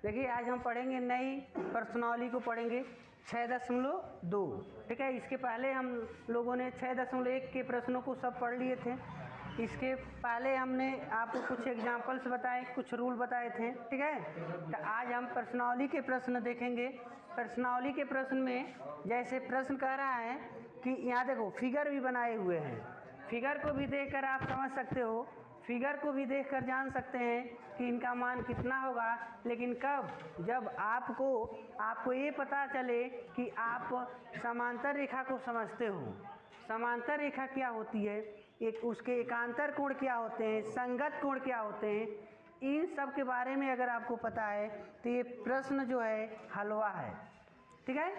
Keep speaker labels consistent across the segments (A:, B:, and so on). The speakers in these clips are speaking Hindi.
A: देखिए आज हम पढ़ेंगे नई प्रश्नावली को पढ़ेंगे 6.2। ठीक है, इसके पहले हम लोगों ने 6.1 के प्रश्नों को सब पढ़ लिए थे। इसके पहले हमने आपको कुछ एग्जाम्पल्स बताए, कुछ रूल बताए थे। ठीक है, तो आज हम प्रश्नावली के प्रश्न देखेंगे। प्रश्नावली के प्रश्न में जैसे प्रश्न कह रहा है कि यहाँ देखो फिगर भी बनाए हुए हैं, फिगर को भी देखकर आप समझ सकते हो, फिगर को भी देखकर जान सकते हैं कि इनका मान कितना होगा। लेकिन कब? जब आपको ये पता चले कि आप समांतर रेखा को समझते हो। समांतर रेखा क्या होती है, एक उसके एकांतर कोण क्या होते हैं, संगत कोण क्या होते हैं, इन सब के बारे में अगर आपको पता है तो ये प्रश्न जो है हलवा है। ठीक है,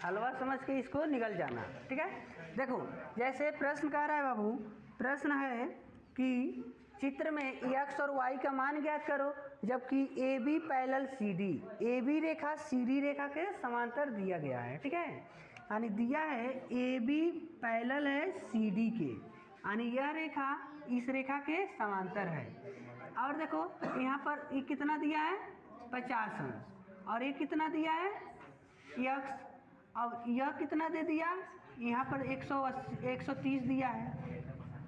A: हलवा समझ के इसको निकल जाना। ठीक है, देखो जैसे प्रश्न कह रहा है बाबू, प्रश्न है कि चित्र में x और y का मान ज्ञात करो, जबकि A B parallel C D, A B रेखा सी डी रेखा के समांतर दिया गया है। ठीक है, यानी दिया है ए बी पैरेलल है सी डी के, यानी यह रेखा इस रेखा के समांतर है। और देखो यहाँ पर ये कितना दिया है 50 अंश, और ये कितना दिया है x, अब यह कितना दे दिया यहाँ पर 130 दिया है।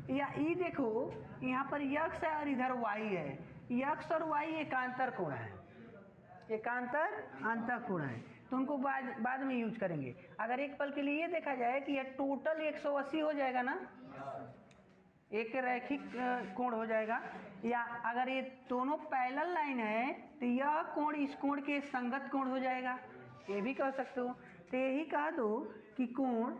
A: या ये देखो यहाँ पर x है और इधर y है, x और y एकांतर कोण है, एकांतर अंतःकोण है, तो उनको बाद में यूज करेंगे। अगर एक पल के लिए ये देखा जाए कि यह टोटल 180 हो जाएगा ना, एक रैखिक कोण हो जाएगा। या अगर ये दोनों पैरेलल लाइन है तो यह कोण इस कोण के संगत कोण हो जाएगा, ये भी कह सकते हो। तो यही कह दो कि कोण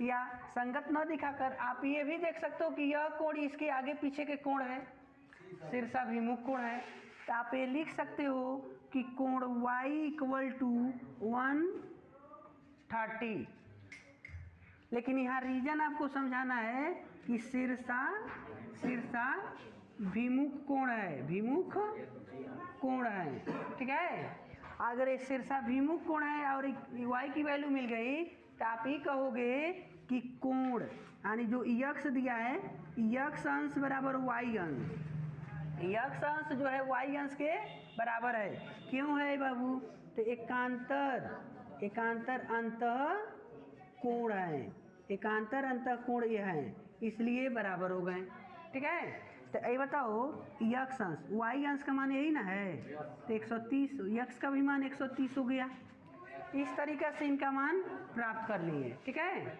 A: या संगत न दिखाकर आप ये भी देख सकते हो कि यह कोण इसके आगे पीछे के कोण है, शीर्षाभिमुख कोण है। तो आप ये लिख सकते हो कि कोण y = 130। लेकिन यहाँ रीजन आपको समझाना है कि शीर्षाभिमुख कोण है, विमुख कोण है। ठीक है, अगर ये शीर्षाभिमुख कोण है और y की वैल्यू मिल गई तो आप ही कहोगे कि कोण, यानी जो x दिया है x अंश बराबर y अंश, x अंश जो है y अंश के बराबर है। क्यों है बाबू? तो एकांतर अंतः कोण है, एकांतर अंतः कोण ये है, इसलिए बराबर हो गए। ठीक है, तो ये बताओ x अंश y अंश का मान यही ना है, तो 130, x का भी मान 130 हो गया। इस तरीक़े से इनका मान प्राप्त कर लिए। ठीक है,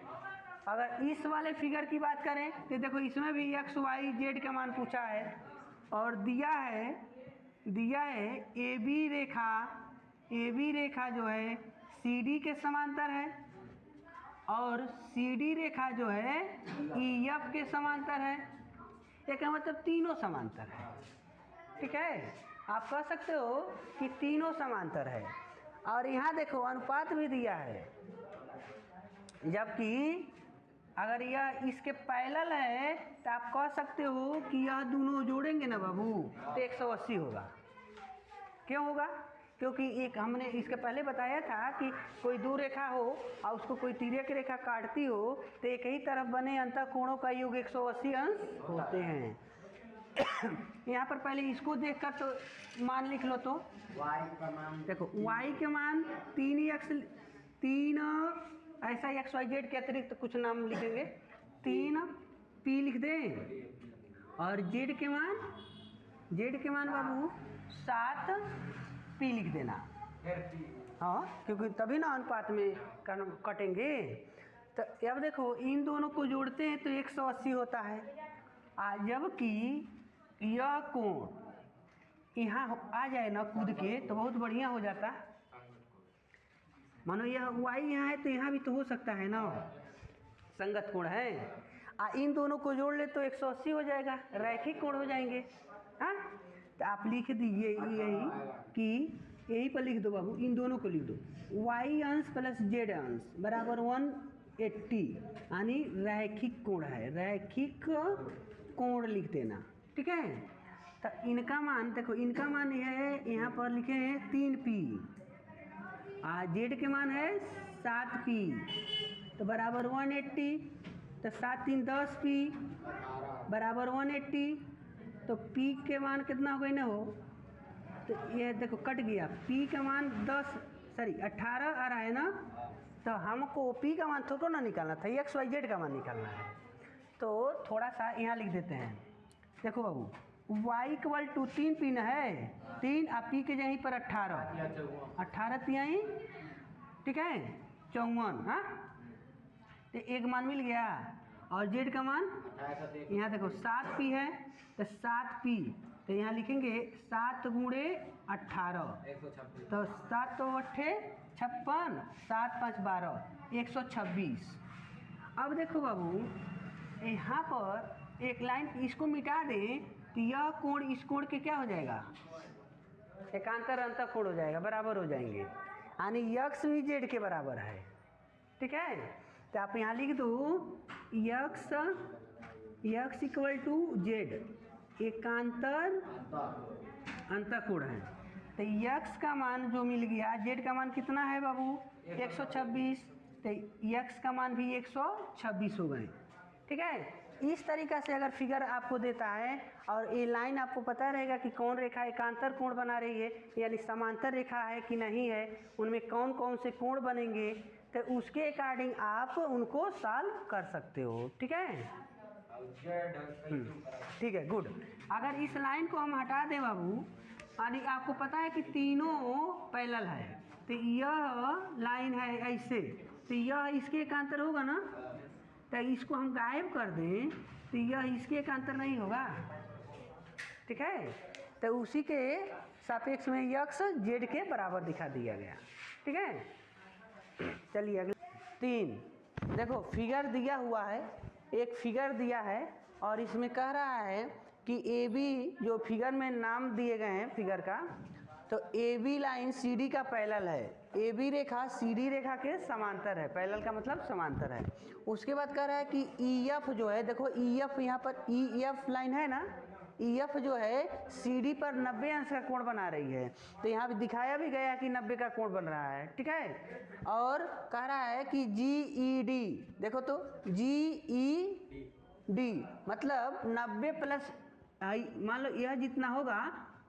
A: अगर इस वाले फिगर की बात करें तो देखो इसमें भी x y z का मान पूछा है और दिया है ए बी रेखा जो है सी डी के समांतर है और सी डी रेखा जो है ई एफ के समांतर है। इसका मतलब तीनों समांतर है। ठीक है, आप कह सकते हो कि तीनों समांतर है। और यहाँ देखो अनुपात भी दिया है, जबकि अगर यह इसके पैरेलल है तो आप कह सकते हो कि यह दोनों जोड़ेंगे ना बाबू तो 180 होगा। क्यों होगा? क्योंकि एक हमने इसके पहले बताया था कि कोई दो रेखा हो और उसको कोई तिर्यक रेखा काटती हो तो एक ही तरफ बने अंतःकोणों का योग 180 अंश होते हैं। यहाँ पर पहले इसको देखकर तो मान लिख लो। तो y का मान देखो, y के मान 3 ऐसा x y z के अतिरिक्त तो कुछ नाम लिखेंगे, 3 p लिख दें और z के मान बाबू 7 p लिख देना। हाँ, क्योंकि तभी ना अनुपात में कटेंगे। तो अब देखो इन दोनों को जोड़ते हैं तो 180 होता है, जबकि यह कोण यहाँ आ जाए ना कूद के तो बहुत बढ़िया हो जाता। मानो यह y यहाँ है तो यहाँ भी तो हो सकता है ना, संगत कोण है। इन दोनों को जोड़ ले तो 180 हो जाएगा, रैखिक कोण हो जाएंगे। हाँ, तो आप लिख दीजिए यही कि यही पर लिख दो बाबू, इन दोनों को लिख दो, y अंश प्लस z अंश बराबर 180, यानी रैखिक कोण है, रैखिक कोण लिख देना। ठीक है, तो इनका मान देखो, इनका मान यह है, यहाँ पर लिखे हैं 3p, z के मान है 7p, तो बराबर 180, तो 7 3 10p बराबर 180, तो p के मान कितना हो गई ना हो तो ये देखो कट गया, P का मान 18 आ रहा है ना, तो हमको P का मान थोड़ा ना निकालना था, XYZ का मान निकालना है। तो थोड़ा सा यहाँ लिख देते हैं। देखो बाबू, y इक्वल टू 3 पिन है, 3 और P के यहीं पर 18 तिहाई, ठीक है, 54। हाँ, तो एक मान मिल गया। और Z का मान यहाँ देखो 7 P है, तो 7 P, तो यहाँ लिखेंगे 7 गुणे 18, तो 7 तो 8 56, 7 5 12, 126। अब देखो बाबू, यहाँ पर एक लाइन इसको मिटा दें तो यह कोण इस कोण के क्या हो जाएगा, एकांतर अंतर कोण हो जाएगा, बराबर हो जाएंगे, यानी यक्स भी जेड के बराबर है। ठीक है, तो आप यहाँ लिख दो यक्स इक्वल टू जेड, एकांतर अंतःकोण है। तो यक्स का मान जो मिल गया, जेड का मान कितना है बाबू 126, तो यक्स का मान भी 126 हो गए। ठीक है, इस तरीक़ा से अगर फिगर आपको देता है और ये लाइन आपको पता रहेगा कि कौन रेखा एकांतर कोण बना रही है, यानी समांतर रेखा है कि नहीं है, उनमें कौन कौन से कोण बनेंगे, तो उसके अकॉर्डिंग आप उनको सॉल्व कर सकते हो। ठीक है, ठीक है, गुड। अगर इस लाइन को हम हटा दें बाबू, यानी आपको पता है कि तीनों पैरेलल है, तो यह लाइन है ऐसे, तो यह इसके एकांतर होगा ना, तो इसको हम गायब कर दें तो यह इसके एकांतर नहीं होगा। ठीक है, तो उसी के सापेक्ष में यक्स जेड के बराबर दिखा दिया गया। ठीक है, चलिए अगले 3 देखो, फिगर दिया हुआ है, एक फिगर दिया है और इसमें कह रहा है कि ए बी, जो फिगर में नाम दिए गए हैं फिगर का, तो A B line C D का पैरेलल है, ए बी रेखा सी डी रेखा के समांतर है, पैरेलल का मतलब समांतर है। उसके बाद कह रहा है कि ई एफ जो है, देखो ई एफ, यहाँ पर ई एफ लाइन है ना, ई एफ जो है सी डी पर 90 अंश का कोण बना रही है, तो यहाँ भी दिखाया भी गया कि 90 का कोण बन रहा है। ठीक है, और कह रहा है कि जी ई डी, देखो तो जी ई डी मतलब 90 प्लस, मान लो यह जितना होगा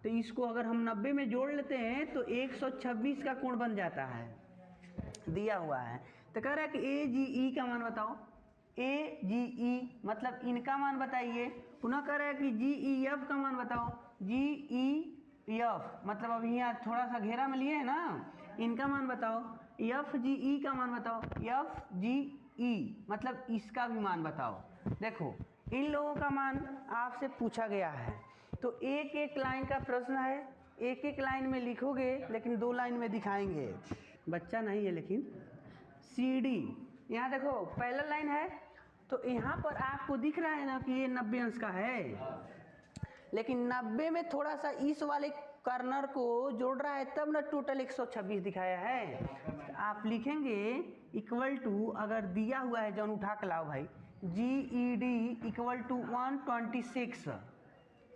A: तो इसको अगर हम 90 में जोड़ लेते हैं तो 126 का कोण बन जाता है, दिया हुआ है। तो कह रहा है कि ए जी ई का मान बताओ, ए जी ई मतलब इनका मान बताइए। पुनः कह रहा है कि जी ई एफ का मान बताओ, जी ई एफ मतलब अब यहाँ थोड़ा सा घेरा में लिए है ना, इनका मान बताओ। एफ जी ई का मान बताओ, एफ जी ई मतलब इसका भी मान बताओ। देखो इन लोगों का मान आपसे पूछा गया है, तो एक एक लाइन का प्रश्न है, एक एक लाइन में लिखोगे लेकिन 2 लाइन में दिखाएंगे, बच्चा नहीं है लेकिन। सी डी, यहाँ देखो पैरेलल लाइन है, तो यहाँ पर आपको दिख रहा है ना कि ये 90 अंश का है, लेकिन 90 में थोड़ा सा इस वाले कर्नर को जोड़ रहा है तब ना टोटल 126 दिखाया है। आप लिखेंगे इक्वल टू, अगर दिया हुआ है जौन उठा के लाओ भाई, G E D equal to 126।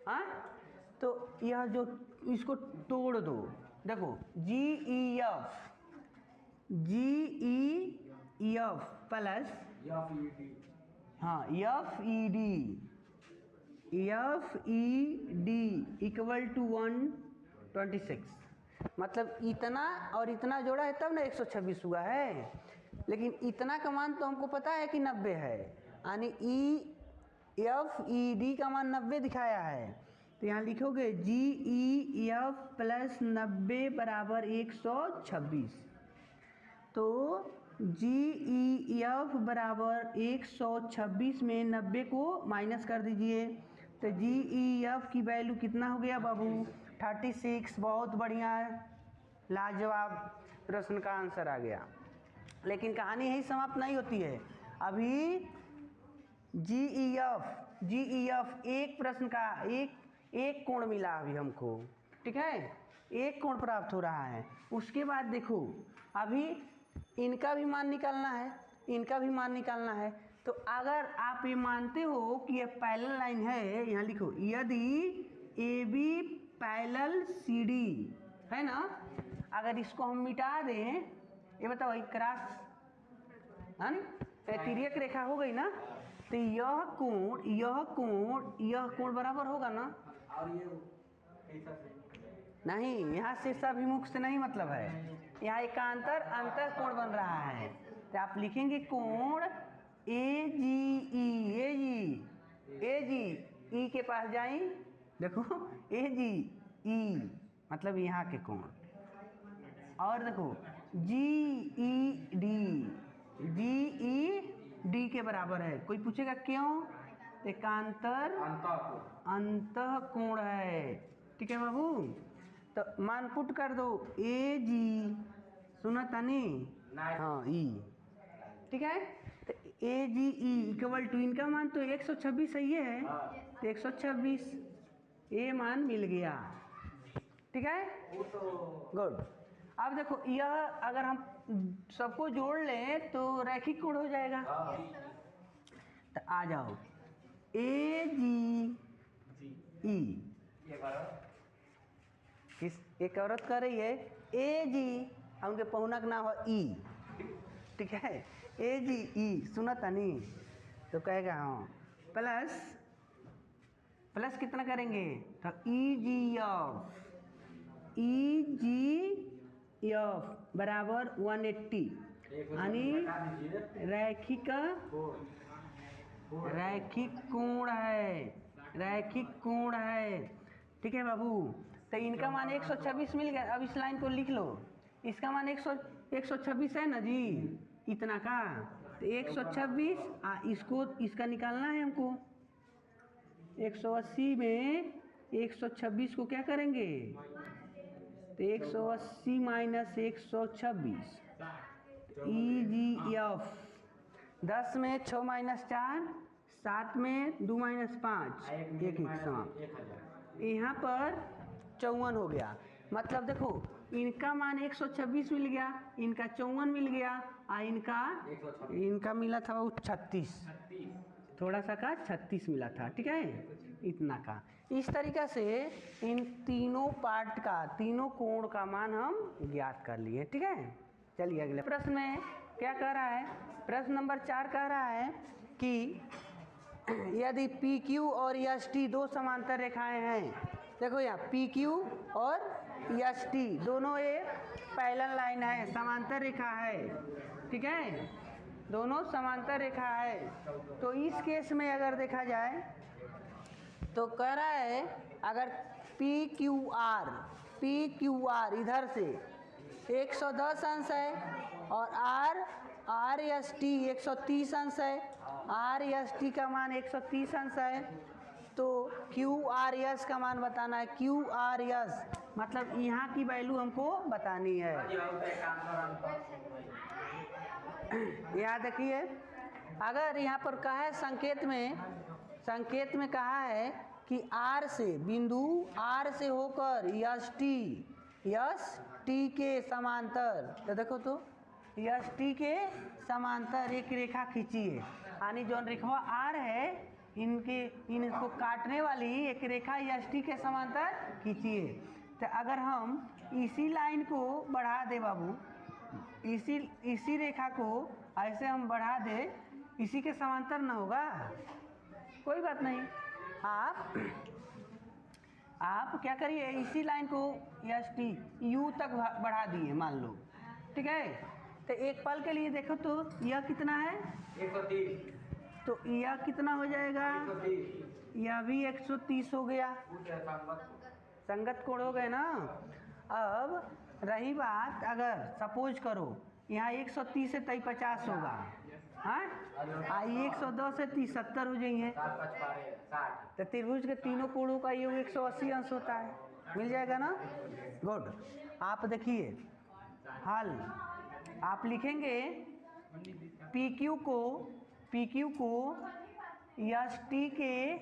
A: हाँ, तो यह जो इसको तोड़ दो, देखो जी ई एफ प्लस, हाँ F E D equal to 126, मतलब इतना और इतना जोड़ा है तब ना 126 हुआ है, लेकिन इतना का मान तो हमको पता है कि 90 है, यानी ई एफ ई डी का मान 90 दिखाया है, तो यहाँ लिखोगे जी ई एफ प्लस 90 बराबर 126। तो जी ई एफ बराबर 126 में 90 को माइनस कर दीजिए, तो जी ई एफ की वैल्यू कितना हो गया बाबू 36। बहुत बढ़िया, लाजवाब, प्रश्न का आंसर आ गया। लेकिन कहानी यही समाप्त नहीं होती है, अभी जी ई एफ एक प्रश्न का एक कोण मिला अभी हमको। ठीक है, एक कोण प्राप्त हो रहा है। उसके बाद देखो अभी इनका भी मान निकालना है, इनका भी मान निकालना है। तो अगर आप ये मानते हो कि ये पैरेलल लाइन है, यहाँ लिखो यदि A B parallel C D है ना, अगर इसको हम मिटा दें, ये बताओ एक क्रॉस है ना, तिर्यक रेखा हो गई ना, तो यह कोण बराबर होगा ना, नहीं, यहाँ शीर्षाभिमुख से नहीं मतलब है, यहाँ एकांतर अंतर कोण बन रहा है। तो आप लिखेंगे कोण ए जी ई के पास जाए, देखो ए जी ई मतलब यहाँ के कोण, और देखो जी ई डी के बराबर है। कोई पूछेगा क्यों? एकांतर अंतः कोण है। ठीक है बाबू, तो मान पुट कर दो ए जी, सुना तानी? हाँ ई, ठीक है। तो ए जी ई इक्वल टू, इनका मान तो 126 सही है, तो 126 ये मान मिल गया। ठीक है, गुड। अब देखो यह अगर हम सबको जोड़ लें तो रैखिक कोण हो जाएगा। तो आ जाओ ए जी ई, एक औरत कर रही है ए जी, उनके पहुनक ना हो ई, ठीक है, ए जी ई, सुना तनी? तो कहेगा हाँ, प्लस कितना करेंगे? तो ई जी ऑफ बराबर 180, यानी रैखिक कोण है। ठीक है बाबू, तो इनका मान 126 मिल गया। अब इस लाइन को लिख लो, इसका मान 126 है ना जी, इतना का, तो 126 इसका निकालना है हमको। 180 में 126 को क्या करेंगे? तो 180 माइनस 126, ई जी एफ, 10 में 6 माइनस 4, 7 में 2 माइनस 5, एक समाप्त। यहाँ पर 54 हो गया। मतलब देखो इनका मान 126 मिल गया, इनका 54 मिल गया, और इनका मिला था वो 36, थोड़ा सा का 36 मिला था। ठीक है, इतना का। इस तरीक़ा से इन तीनों पार्ट का, तीनों कोण का मान हम ज्ञात कर लिए। ठीक है, चलिए अगले प्रश्न में क्या कह रहा है? प्रश्न नंबर 4 कह रहा है कि यदि पी क्यू और एस टी दो समांतर रेखाएं हैं, देखो यहाँ पी क्यू और एस टी दोनों एक पैरेलल लाइन है, समांतर रेखा है। ठीक है, दोनों समांतर रेखा है। तो इस केस में अगर देखा जाए तो कह रहा है अगर पी क्यू आर इधर से 110 अंश है और आर एस टी 130 अंश है, आर एस टी का मान 130 अंश है, तो क्यू आर एस का मान बताना है। क्यू आर एस मतलब यहाँ की वैल्यू हमको बतानी है। यहाँ देखिए, अगर यहाँ पर कहा है संकेत में कहा है कि आर से, बिंदु आर से होकर एस टी के समांतर, तो देखो तो एस टी के समांतर एक रेखा खींचिए, यानी जो रेखा आर है इनको काटने वाली एक रेखा एस टी के समांतर खींचिए। तो अगर हम इसी लाइन को बढ़ा दे बाबू, इसी रेखा को ऐसे हम बढ़ा दे, इसी के समांतर ना होगा, कोई बात नहीं। आप क्या करिए, इसी लाइन को एस टी यू तक बढ़ा दिए मान लो। ठीक है, तो एक पल के लिए देखो तो यह कितना है? 130। तो यह कितना हो जाएगा? यह भी 130 हो गया, संगत कोण हो गए ना। अब रही बात, अगर सपोज करो यहाँ 130 से 50 होगा, हाँ, 110 से 30 70 हो जाएंगे, तो त्रिभुज के तीनों कोणों का योग 180 अंश होता है, मिल जाएगा ना। गुड। आप देखिए हल, आप लिखेंगे पी क्यू को एस टी के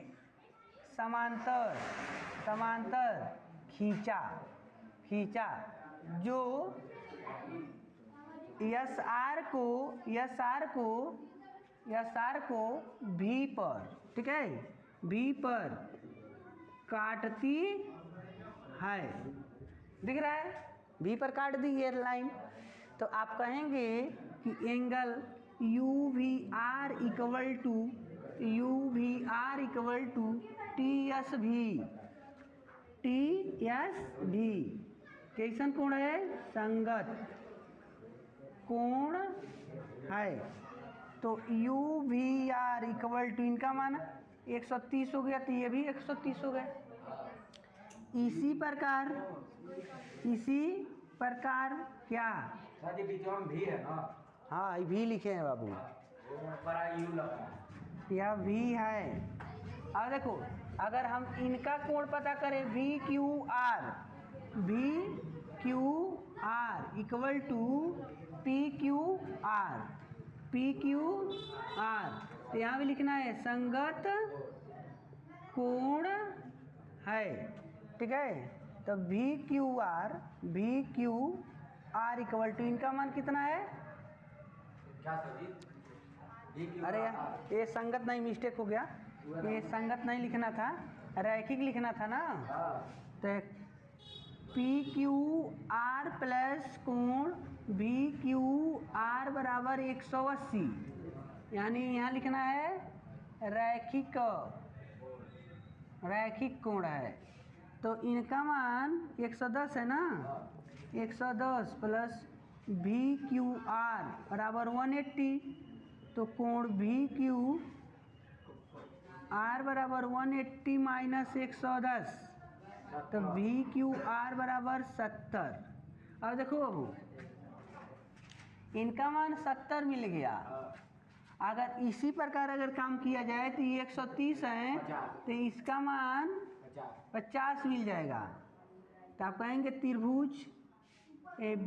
A: समांतर खींचा, जो एस आर को भी पर, ठीक है, भी पर काटती है, दिख रहा है, भी पर काट दी ये लाइन। तो आप कहेंगे कि angle U V R equal to T S भी, TSD कैसन कोण है? संगत कोण है। तो UVR इक्वल टू इनका मान 130 हो गया, तो ये भी 130 हो गया। इसी प्रकार क्या?
B: भी है ना?
A: हाँ, भी लिखे हैं बाबू, यह भी है। अब देखो, अगर हम इनका कोण पता करें VQR इक्वल टू PQR, तो यहाँ भी लिखना है संगत कोण है, ठीक है। तो VQR इक्वल टू इनका मान कितना है?
B: क्या सर जी?
A: अरे यार, ये संगत नहीं, मिस्टेक हो गया, ये संगत नहीं लिखना था, रैखिक लिखना था ना। तो PQR प्लस कोण VQR बराबर 180, यानी यहाँ लिखना है रैखिक कोण है। तो इनका मान 110 है ना, 110 प्लस VQR बराबर 180, तो कोण VQR बराबर 180 माइनस 110, तो VQR बराबर 70। अब देखो बाबू, इनका मान 70 मिल गया। अगर इसी प्रकार अगर काम किया जाए तो ये 130 है, तो इसका मान 50 मिल जाएगा। तो आप कहेंगे त्रिभुज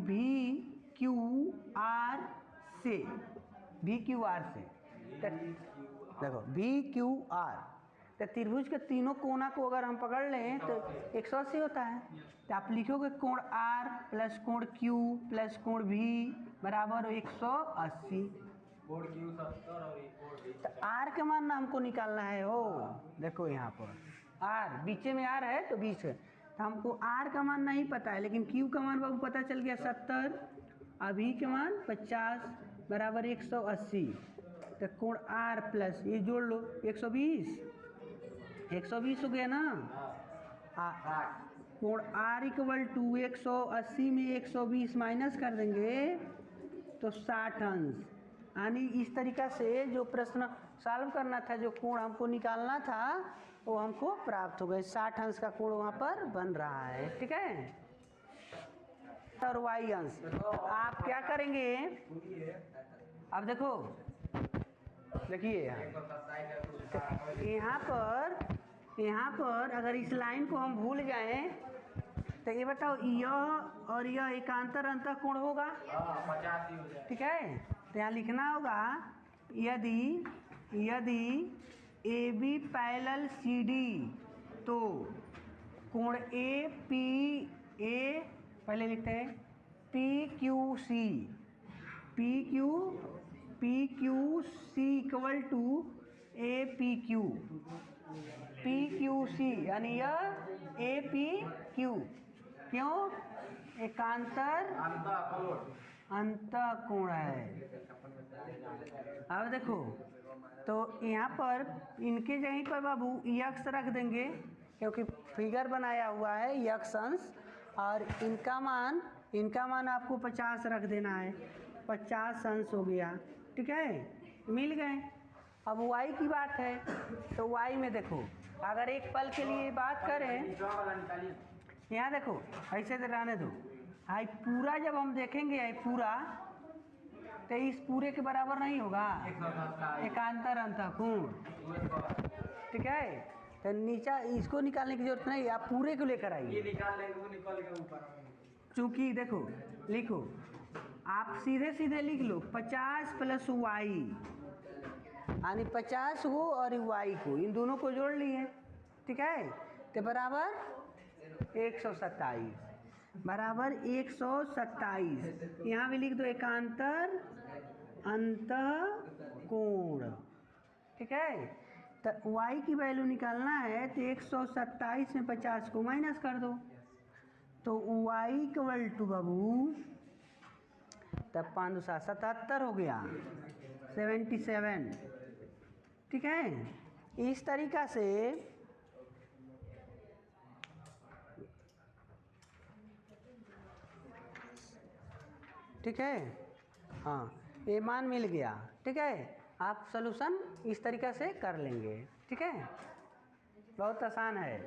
A: VQR से देखो VQR, तो त्रिभुज के तीनों कोना को अगर हम पकड़ लें तो 180 होता है। तो आप लिखोगे कोण R प्लस कोण Q प्लस कोण V बराबर 180।
B: कोण Q 70 और कोण V।
A: तो R का मान ना हमको निकालना है। हो देखो यहाँ पर R बीच में R है, तो बीच है, तो हमको R का मान नहीं पता है, लेकिन Q का मान बाबू पता चल गया 70, और V का मान 50 बराबर 180। तो कोण R प्लस ये जोड़ लो 120 हो गया ना। कोण R इक्वल टू 180 में 120 माइनस कर देंगे तो 60 अंश। यानी इस तरीक़ा से जो प्रश्न सॉल्व करना था, जो कोण हमको निकालना था, वो हमको प्राप्त हो गए। 60 अंश का कोण वहाँ पर बन रहा है, ठीक है। और y अंश आप क्या करेंगे? अब देखो, देखिए यहाँ पर अगर इस लाइन को हम भूल जाएं तो ये बताओ, यह और यह एकांतर अंतः कोण होगा,
B: 50 ही हो जाए,
A: ठीक है। तो यहाँ लिखना होगा यदि AB पैरेलल CD, तो कोण APA पहले लिखते हैं PQC इक्वल टू PQC, यानी यह APQ, क्यों? एकांतर अंतः कोण है। अब देखो, तो यहाँ पर इनके जगह पर बाबू यक्स रख देंगे, क्योंकि फिगर बनाया हुआ है यक्स अंश, और इनका मान आपको 50 रख देना है, 50 अंश हो गया, ठीक है, मिल गए। अब y की बात है, तो y में देखो, अगर एक पल के लिए बात करें, यहाँ देखो ऐसे तो रहने दो, आई पूरा जब हम देखेंगे आई पूरा, तो इस पूरे के बराबर नहीं होगा एकांतर अंतः कोण, ठीक है। तो नीचा इसको निकालने की जरूरत नहीं, आप पूरे को लेकर आइए, चूँकि देखो लिखो, आप सीधे लिख लो 50 प्लस y, यानी 50 को और y को, इन दोनों को जोड़ लिए, ठीक है, तो बराबर 127, बराबर 127। यहाँ भी लिख दो एकांतर अंतः कोण, ठीक है। तो y की वैल्यू निकालना है, तो 127 में 50 को माइनस कर दो, तो y इक्वल टू बाबू तब 577 हो गया, 77, ठीक है। इस तरीक़ा से ठीक है। हाँ, ये मान मिल गया, ठीक है। आप सॉल्यूशन इस तरीक़े से कर लेंगे, ठीक है। बहुत आसान है।